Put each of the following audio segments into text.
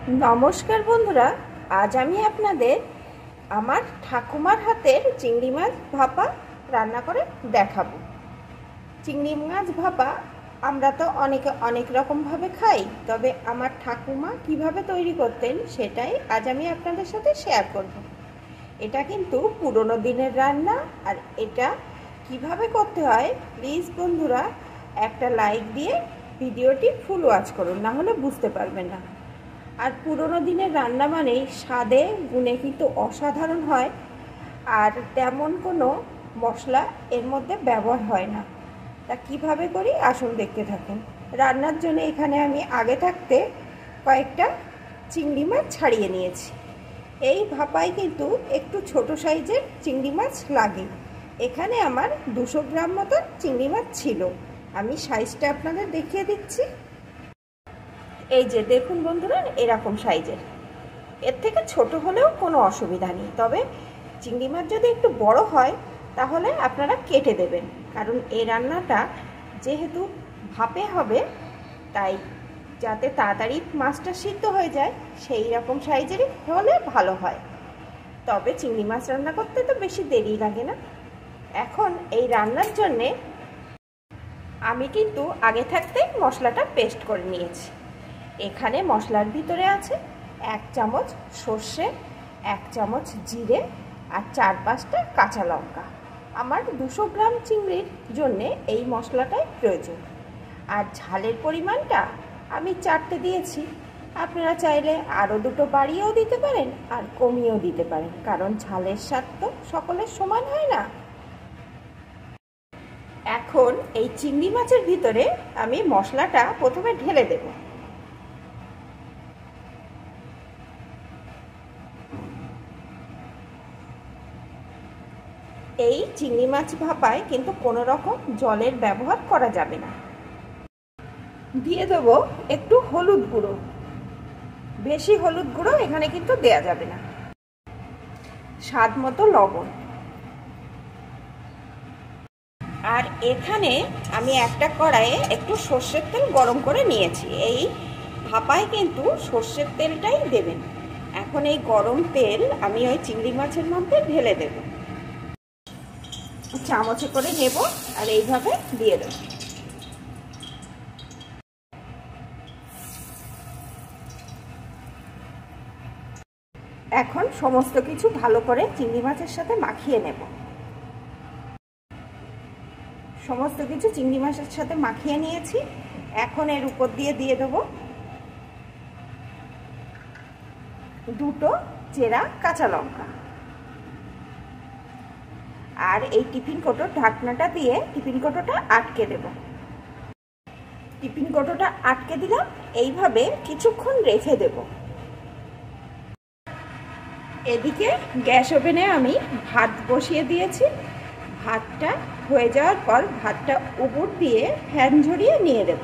নমস্কার বন্ধুরা, আজ আমি আপনাদের আমার ঠাকুমার হাতের চিংড়ি মাছ ভাপা রান্না করে দেখাবো। চিংড়ি মাছ ভাপা আমরা তো অনেকে অনেক রকমভাবে খাই, তবে আমার ঠাকুমা কিভাবে তৈরি করতেন সেটাই আজ আমি আপনাদের সাথে শেয়ার করব। এটা কিন্তু পুরনো দিনের রান্না, আর এটা কিভাবে করতে হয় প্লিজ বন্ধুরা একটা লাইক দিয়ে ভিডিওটি ফুল ওয়াচ করুন, না হলে বুঝতে পারবেন না। আর পুরনো দিনের রান্না মানেই স্বাদে গুণে কিন্তু অসাধারণ হয়, আর তেমন কোনো মশলা এর মধ্যে ব্যবহার হয় না। তা কীভাবে করি আসুন দেখতে থাকুন। রান্নার জন্য এখানে আমি আগে থাকতে কয়েকটা চিংড়ি মাছ ছাড়িয়ে নিয়েছি। এই ভাপায় কিন্তু একটু ছোট সাইজের চিংড়ি মাছ লাগে। এখানে আমার 200 গ্রাম মতো চিংড়ি মাছ ছিল। আমি সাইজটা আপনাদের দেখিয়ে দিচ্ছি। এই যে দেখুন বন্ধুরা, এরকম সাইজের। এর থেকে ছোট হলেও কোনো অসুবিধা নেই, তবে চিংড়ি মাছ যদি একটু বড় হয় তাহলে আপনারা কেটে দেবেন, কারণ এই রান্নাটা যেহেতু ভাপে হবে তাই যাতে তাড়াতাড়ি মাছটা সিদ্ধ হয়ে যায় সেই রকম সাইজেরই হলে ভালো হয়। তবে চিংড়ি মাছ রান্না করতে তো বেশি দেরি লাগে না। এখন এই রান্নার জন্যে আমি কিন্তু আগে থাকতেই মশলাটা পেস্ট করে নিয়েছি। এখানে মশলার ভিতরে আছে 1 চামচ সর্ষে, 1 চামচ জিরে আর 4-5টা কাঁচা লঙ্কা। আমার 200 গ্রাম চিংড়ির জন্যে এই মশলাটাই প্রয়োজন। আর ঝালের পরিমাণটা আমি 4টে দিয়েছি। আপনারা চাইলে আরও 2টো বাড়িয়েও দিতে পারেন আর কমিয়েও দিতে পারেন, কারণ ঝালের স্বাদ তো সকলের সমান হয় না। এখন এই চিংড়ি মাছের ভিতরে আমি মশলাটা প্রথমে ঢেলে দেব। এই চিংড়ি মাছ ভাপায় কিন্তু কোনো রকম জলের ব্যবহার করা যাবে না। দিয়ে দেবো একটু হলুদ গুঁড়ো, বেশি হলুদ গুঁড়ো এখানে কিন্তু দেয়া যাবে না। স্বাদ মতো লবণ। আর এখানে আমি একটা কড়াইয়ে একটু সর্ষের তেল গরম করে নিয়েছি। এই ভাপায় কিন্তু সর্ষের তেলটাই দেবেন। এখন এই গরম তেল আমি ওই চিংড়ি মাছের মধ্যে ঢেলে দেব। চামচে করে নেব আর এইভাবে দিয়ে দেব। এখন সমস্ত কিছু ভালো করে চিংড়ি মাছের সাথে মাখিয়ে নেব। সমস্ত কিছু চিংড়ি মাছের সাথে মাখিয়ে নিয়েছি। এখন এর উপর দিয়ে দেব 2টো চেরা কাঁচা লঙ্কা। আর এই টিফিন কৌটোর ঢাকনাটা দিয়ে টিফিন কৌটোটা আটকে দেব। টিফিন কৌটোটা আটকে দিলাম। এইভাবে কিছুক্ষণ রেখে দেব। এদিকে গ্যাস ওভেনে আমি ভাত বসিয়ে দিয়েছি। ভাতটা হয়ে যাওয়ার পর ভাতটা উপর দিয়ে ফ্যান ঝরিয়ে নিয়ে দেব।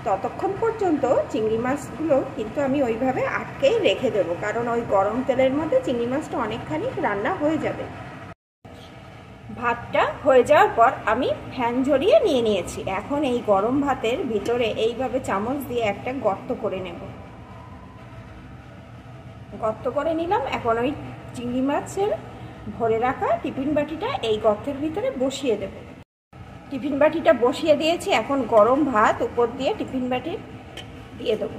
ততক্ষণ পর্যন্ত চিংড়ি মাছগুলো কিন্তু আমি ওইভাবে আটকেই রেখে দেব, কারণ ওই গরম তেলের মধ্যে চিংড়ি মাছটা অনেকখানি রান্না হয়ে যাবে। ভাতটা হয়ে যাওয়ার পর আমি ফ্যান ঝরিয়ে নিয়ে নিয়েছি। এখন এই গরম ভাতের ভিতরে এইভাবে চামচ দিয়ে একটা গর্ত করে নেব। গর্ত করে নিলাম। এখন ওই চিংড়ি মাছের ভরে রাখা টিফিন বাটিটা এই গর্তের ভিতরে বসিয়ে দেব। টিফিন বাটিটা বসিয়ে দিয়েছি। এখন গরম ভাত উপর দিয়ে টিফিন বাটি দিয়ে দেবো,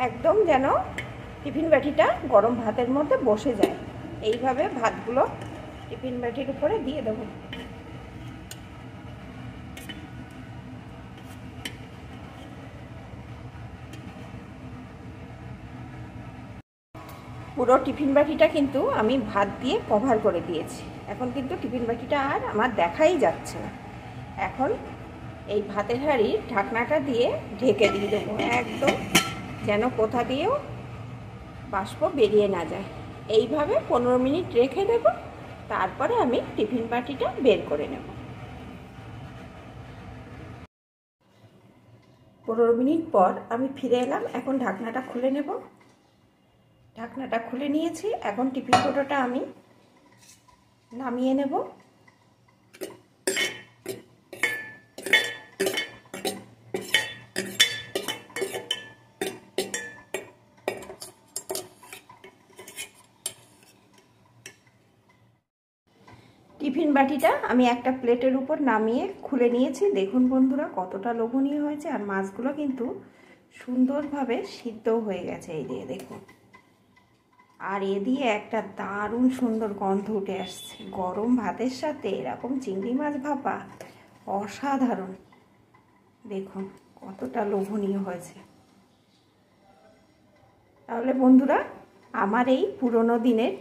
একদম যেন টিফিন বাটিটা গরম ভাতের মধ্যে বসে যায়। এইভাবে ভাতগুলো টিফিন বাটির উপরে দিয়ে দেবো। পুরো টিফিন বাটিটা কিন্তু আমি ভাত দিয়ে কভার করে দিয়েছি। এখন কিন্তু টিফিন বাটিটা আর আমার দেখাই যাচ্ছে না। এখন এই ভাতের হাঁড়ির ঢাকনাটা দিয়ে ঢেকে দিয়ে দেবো, একদম যেন কোথা দিয়েও বাষ্প বেরিয়ে না যায়। এইভাবে 15 মিনিট রেখে দেব। তারপরে আমি টিফিন বাটিটা বের করে নেব। 15 মিনিট পর আমি ফিরে এলাম। এখন ঢাকনাটা খুলে নেব। ঢাকনাটা খুলে নিয়েছি। এখন টিফিন কৌটোটা আমি নামিয়ে নেব। টিফিন বাটিটা আমি একটা প্লেটের উপর নামিয়ে খুলে নিয়েছি। দেখুন বন্ধুরা কতটা লোভনীয় হয়েছে, আর মাছগুলো কিন্তু সুন্দরভাবে সিদ্ধ হয়ে গেছে। এই দিয়ে দেখুন, আর এ দিয়ে একটা দারুণ সুন্দর গন্ধ উঠে আসছে। গরম ভাতের সাথে এরকম চিংড়ি মাছ ভাপা অসাধারণ। দেখুন কতটা লোভনীয় হয়েছে। তাহলে বন্ধুরা, আমার এই পুরনো দিনের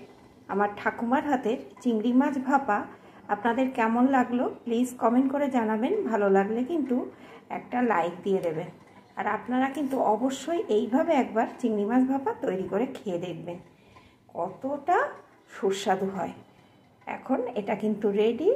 আমার ঠাকুমার হাতের চিংড়ি মাছ ভাপা আপনাদের কেমন লাগলো প্লিজ কমেন্ট করে জানাবেন। ভালো লাগলে কিন্তু একটা লাইক দিয়ে দেবেন। আর আপনারা কিন্তু অবশ্যই এইভাবে একবার চিংড়ি মাছ ভাপা তৈরি করে খেয়ে দেখবেন, কতটা সুস্বাদু হয়। এখন এটা কিন্তু রেডি।